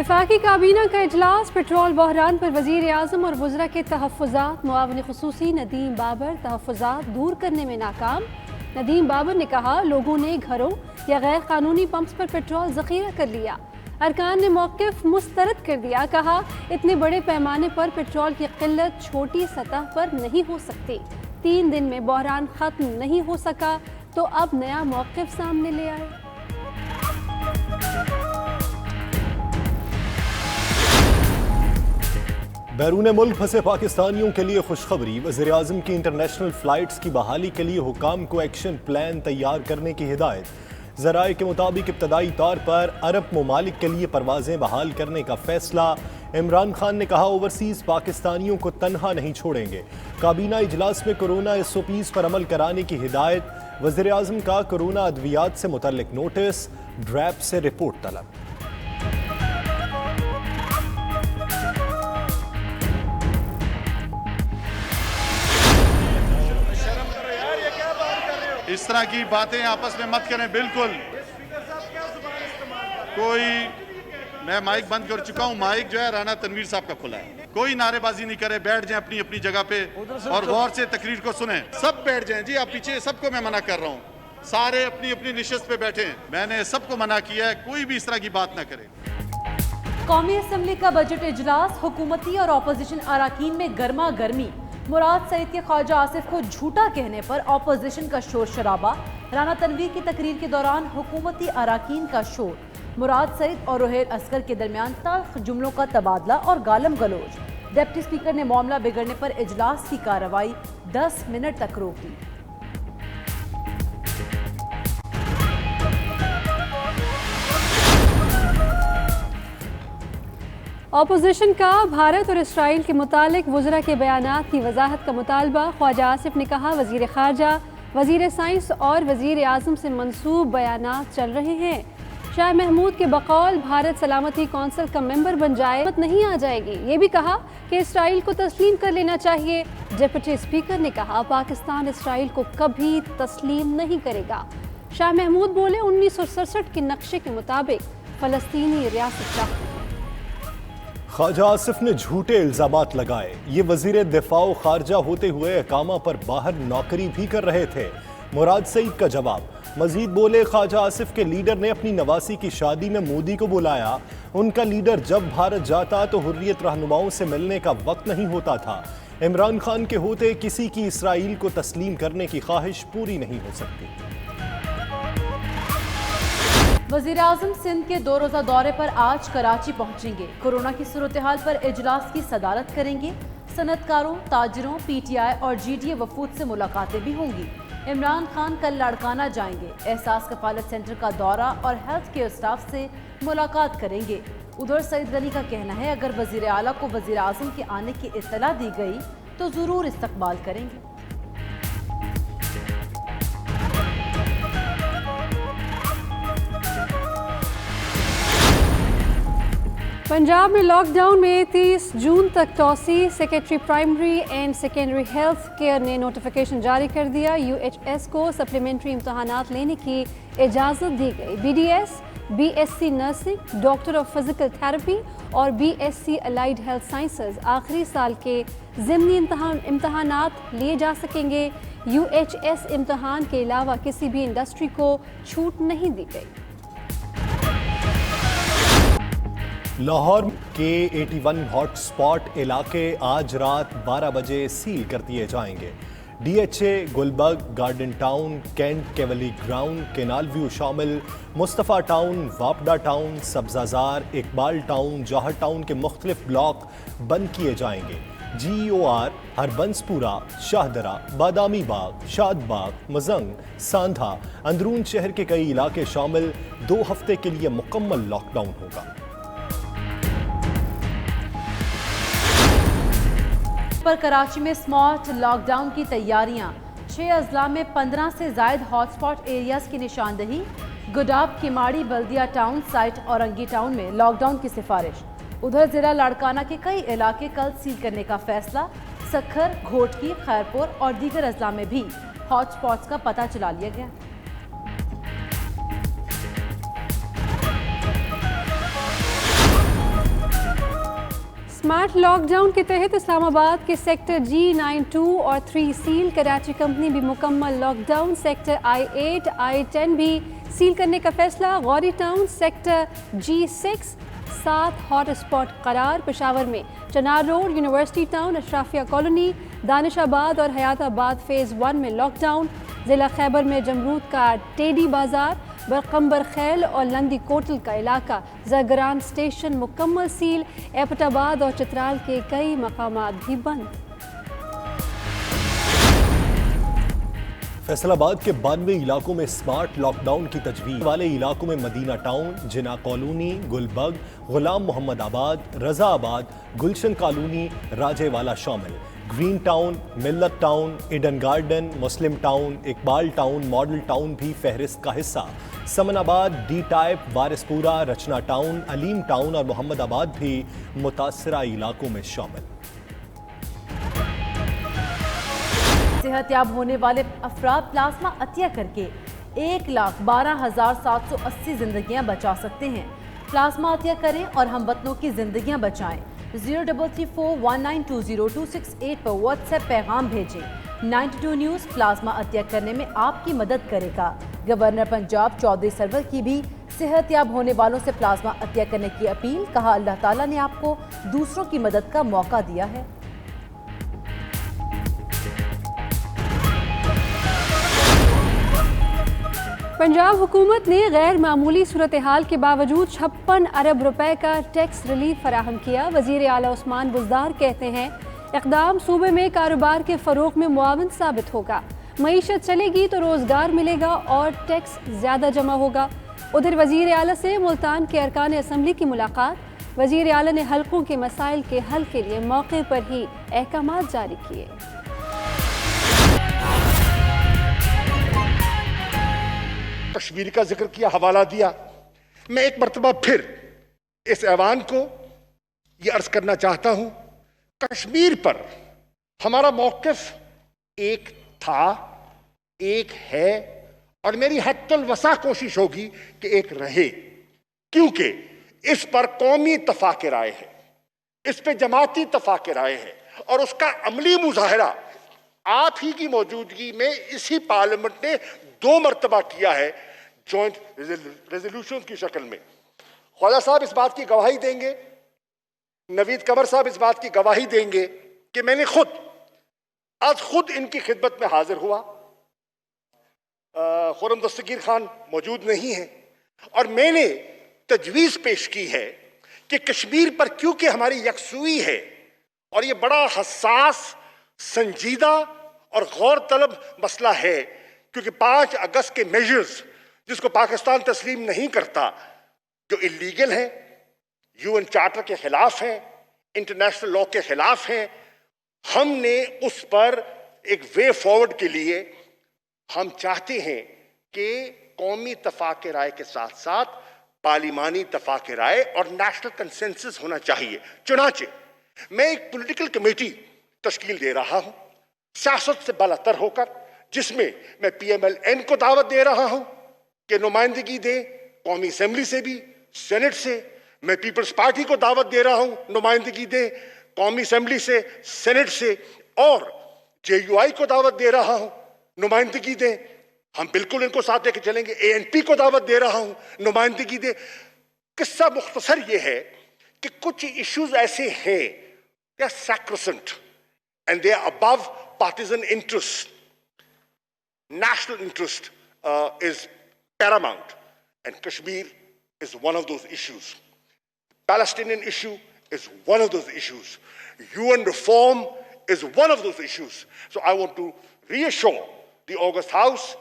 वफाकी काबीना का इजलास, पेट्रोल बहरान पर वज़ीर आज़म और वज़रा के तहफ़्फ़ुज़ात। मुआविन ख़ुसूसी नदीम बाबर तहफ़्फ़ुज़ात दूर करने में नाकाम। नदीम बाबर ने कहा, लोगों ने घरों या गैर कानूनी पंप्स पर पेट्रोल ज़ख़ीरा कर लिया। अरकान ने मौक़िफ़ मुस्तरद कर दिया। कहा, इतने बड़े पैमाने पर पेट्रोल की क़िल्लत छोटी सतह पर नहीं हो सकती। 3 दिन में बहरान ख़त्म नहीं हो सका तो अब नया मौक़िफ़ सामने ले आए। बैरून मुल्क फंसे पाकिस्तानियों के लिए खुशखबरी। वज़ीर आज़म की इंटरनेशनल फ़्लाइट्स की बहाली के लिए हुकाम को एक्शन प्लान तैयार करने की हिदायत। ज़राए के मुताबिक इब्तदाई तौर पर अरब ममालिक के लिए परवाज़ें बहाल करने का फ़ैसला। इमरान खान ने कहा, ओवरसीज़ पाकिस्तानियों को तनहा नहीं छोड़ेंगे। काबीना इजलास में कोरोना SOPs पर अमल कराने की हिदायत। वज़ीर आज़म का कोरोना अद्वियात से मुतल्लिक नोटिस, ड्रैप से रिपोर्ट तलब। इस तरह की बातें आपस में मत करें, बिल्कुल। कोई, मैं माइक बंद कर चुका हूं, माइक जो है राना तनवीर साहब का खुला है। कोई नारेबाजी नहीं करे, बैठ जाएं अपनी अपनी जगह पे और गौर से तकरीर को सुने। सब बैठ जाएं जी, आप पीछे सबको मैं मना कर रहा हूं, सारे अपनी अपनी निशस्त पे बैठे। मैंने सबको मना किया है, कोई भी इस तरह की बात ना करे। कौमी असम्बली का बजट इजलास, हुकूमती और अपोजिशन अराकीन में गर्मा गर्मी। मुराद सईद के ख्वाजा आसिफ को झूठा कहने पर अपोजिशन का शोर शराबा। राना तनवीर की तकरीर के दौरान हुकूमती अराकीन का शोर। मुराद सईद और रोहेल असगर के दरमियान तल्ख जुमलों का तबादला और गालम गलोच। डिप्टी स्पीकर ने मामला बिगड़ने पर इजलास की कार्रवाई 10 मिनट तक रोक दी। अपोजिशन का भारत और इसराइल के मुतालिक वज़रा के बयानात की वजाहत का मुतालबा। ख्वाजा आसिफ ने कहा, वज़ीर ख़ारजा, वज़ीर साइंस और वज़ीर आज़म से मंसूब बयानात चल रहे हैं। शाह महमूद के बकौल भारत सलामती कौंसिल का मेंबर बन जाए मत नहीं आ जाएगी। ये भी कहा कि इसराइल को तस्लीम कर लेना चाहिए। डिप्टी स्पीकर ने कहा, पाकिस्तान इसराइल को कभी तस्लीम नहीं करेगा। शाह महमूद बोले, 1967 के नक्शे के मुताबिक फ़लस्तीनी रियासत चाहते हैं। ख्वाजा आसिफ ने झूठे इल्ज़ामात लगाए। ये वज़ीर दिफ़ा ख़ारजा होते हुए अकामा पर बाहर नौकरी भी कर रहे थे। मुराद सईद का जवाब। मजीद बोले, ख्वाजा आसिफ के लीडर ने अपनी नवासी की शादी में मोदी को बुलाया। उनका लीडर जब भारत जाता तो हुर्रियत रहनुमाओं से मिलने का वक्त नहीं होता था। इमरान खान के होते किसी की इसराइल को तस्लीम करने की ख्वाहिश पूरी नहीं हो सकती। वज़ीर आज़म सिंध के 2 रोज़ा दौरे पर आज कराची पहुंचेंगे। कोरोना की सूरत हाल पर इजलास की सदारत करेंगे। सनतकारों, ताजरों, PTI और GDA वफूद से मुलाकातें भी होंगी। इमरान खान कल लाड़काना जाएंगे। एहसास कफालत सेंटर का दौरा और हेल्थ केयर स्टाफ से मुलाकात करेंगे। उधर सईद गनी का कहना है, अगर वज़ीर आला को वज़ीर आज़म के आने की इत्तला दी गई तो ज़रूर इस्तकबाल करेंगे। पंजाब में लॉकडाउन में 30 जून तक तोसी। Secretary primary and secondary health care ने नोटिफिकेशन जारी कर दिया। UHS को सप्लीमेंट्री इम्तहानात लेने की इजाज़त दी गई। BDS, BSc nursing, doctor of physical therapy और BSc अलाइड हेल्थ साइंसेज आखिरी साल के ज़िमनी इम्तहानात लिए जा सकेंगे। UHS इम्तहान के अलावा किसी भी इंडस्ट्री को छूट नहीं दी गई। लाहौर के 81 हॉटस्पॉट इलाके आज रात 12 बजे सील कर दिए जाएंगे। DHA, Gulberg, Garden Town, Cantt Cavalry Ground, Canal View शामिल, Mustafa Town, Wapda Town, Sabzazar, Iqbal Town, Johar Town के मुख्तलिफ ब्लॉक बंद किए जाएंगे। GEOR, हरबंसपुरा, शाहदरा, बादामी बाग, शाद बाग, मजंग, सांधा, अंदरून शहर के कई इलाके शामिल 2 हफ्ते के लिए मुकम्मल लॉकडाउन होगा। पर कराची में स्मार्ट लॉकडाउन की तैयारियां। 6 अजला में 15 से ज़ायद हॉटस्पॉट एरियाज की निशानदही। गुडाब, किमाड़ी, बल्दिया टाउन, साइट औरंगी टाउन में लॉकडाउन की सिफारिश। उधर जिला लाड़काना के कई इलाके कल सील करने का फैसला। सखर, घोटकी, खैरपुर और दीगर अजला में भी हॉटस्पॉट्स का पता चला लिया गया। स्मार्ट लॉकडाउन के तहत इस्लामाबाद के सेक्टर G9-2 और 3 सील, कराची कंपनी भी मुकम्मल लॉकडाउन, सेक्टर I8, I10 भी सील करने का फैसला, Gauri town sector G6 7 hot spot करार, पेशावर में चनार रोड, यूनिवर्सिटी टाउन, अशराफिया कॉलोनी, दानिशाबाद और हयाताबाद फेज़ 1 में लॉकडाउन, ज़िला खैबर में जमरूद का टेडी बाजार, बरकम्बर खैल और लंदी कोटल का इलाका, जगरान स्टेशन मुकम्मल सील, एबटाबाद और चित्राल के कई मकामात भी बंद। फैसलाबाद के 92 इलाकों में स्मार्ट लॉकडाउन की तजवीज़ वाले इलाकों में Madina town, Jinnah colony, Gulberg, Ghulam Mohammad Abad, Raza Abad, Gulshan colony, Rajewala शामिल। Green town, Millat town, Eden garden, Muslim town, Iqbal town, model town भी फहरिस्त का हिस्सा। Samanabad, D type, Warispura, Rachna town, Aleem town और मोहम्मद आबाद भी मुतासरा इलाकों में शामिल। सेहतयाब होने वाले अफराद प्लाज्मा अतिया करके 1,12,780 जिंदगियां बचा सकते हैं। प्लाज्मा अतिया करें और हम वतनों की जिंदगियां बचाएं। 0334192026 पर व्हाट्सएप पैगाम भेजें। 92 न्यूज़ प्लाज्मा अतिया करने में आपकी मदद करेगा। गवर्नर पंजाब चौधरी सरवर की भी सेहतयाब होने वालों से प्लाज्मा अतिया करने की अपील, कहा अल्लाह ताला ने आपको दूसरों की मदद का मौका दिया है। पंजाब हुकूमत ने गैर मामूली सूरत हाल के बावजूद 56 अरब रुपए का टैक्स रिलीफ फराहम किया। वज़ीर आला उस्मान बुज़दार कहते हैं इक़दाम सूबे में कारोबार के फ़रोग़ में मुआविन साबित होगा। मईशत चलेगी तो रोज़गार मिलेगा और टैक्स ज़्यादा जमा होगा। उधर वज़ीर आला से मुल्तान के अरकान असम्बली की मुलाकात, वज़ीर आला ने हल्कों के मसाइल के हल के लिए मौके पर ही अहकामात जारी किए। कश्मीर का जिक्र किया, हवाला दिया। मैं एक मरतबा फिर इस ऐवान को ये अर्ज करना चाहता हूं, कश्मीर पर हमारा मौक़िफ़ एक था, एक है और मेरी हद्दुल वसा कोशिश होगी कि एक रहे, क्योंकि इस पर कौमी इत्तफ़ाक़ राय है, इस पे जमाती इत्तफ़ाक़ राय है और उसका अमली मुज़ाहरा आप ही की मौजूदगी में इसी पार्लियामेंट ने 2 मरतबा किया है, जॉइंट रेजोल्यूशन की शक्ल में। ख्वाजा साहब इस बात की गवाही देंगे, नवीद कमर साहब इस बात की गवाही देंगे कि मैंने आज खुद इनकी खिदमत में हाजिर हुआ। खुर्रम दस्तगीर खान मौजूद नहीं है और मैंने तजवीज़ पेश की है कि कश्मीर पर क्योंकि हमारी यकसुई है और ये बड़ा हसास, संजीदा और गौर तलब मसला है, क्योंकि 5 अगस्त के मेजर्स जिसको पाकिस्तान तस्लीम नहीं करता, जो इलीगल हैं, यूएन चार्टर के खिलाफ हैं, इंटरनेशनल लॉ के खिलाफ हैं, हमने उस पर एक वे फॉरवर्ड के लिए हम चाहते हैं कि कौमी इत्तफ़ाक़ राय के साथ साथ पार्लिमानी इत्तफ़ाक़ राय और नेशनल कंसेंसस होना चाहिए। चुनाचे मैं एक पॉलिटिकल कमेटी तश्कील दे रहा हूं, सियासत से बालातर होकर, जिसमें मैं PMLN को दावत दे रहा हूं कि नुमाइंदगी दे, कौमी असेंबली से भी, सेनेट से। मैं पीपल्स पार्टी को दावत दे रहा हूं, नुमाइंदगी दे, कौमी असेंबली से, सेनेट से, और JUI को दावत दे रहा हूं, नुमाइंदगी दे। हम बिल्कुल इनको साथ लेके चलेंगे। ANP को दावत दे रहा हूं, नुमाइंदगी दे। किस्सा मुख्तसर ये है कि कुछ इश्यूज ऐसे हैं, they are sacrosanct and they are above partisan interest. National interest is paramount, and Kashmir is one of those issues. Palestinian issue is one of those issues. UN reform is one of those issues. So I want to reassure the August House,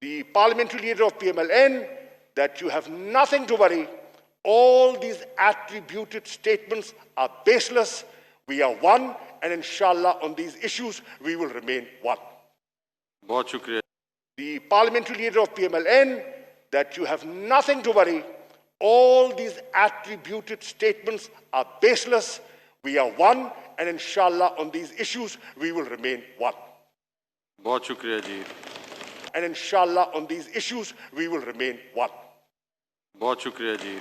the parliamentary leader of PMLN, that you have nothing to worry. All these attributed statements are baseless. We are one, and inshallah on these issues we will remain one. बहुत शुक्रिया। The parliamentary leader of PMLN, that you have nothing to worry. All these attributed statements are baseless. We are one, and inshallah on these issues we will remain one. बहुत शुक्रिया जी। And inshallah on these issues we will remain one. बहुत शुक्रिया जी।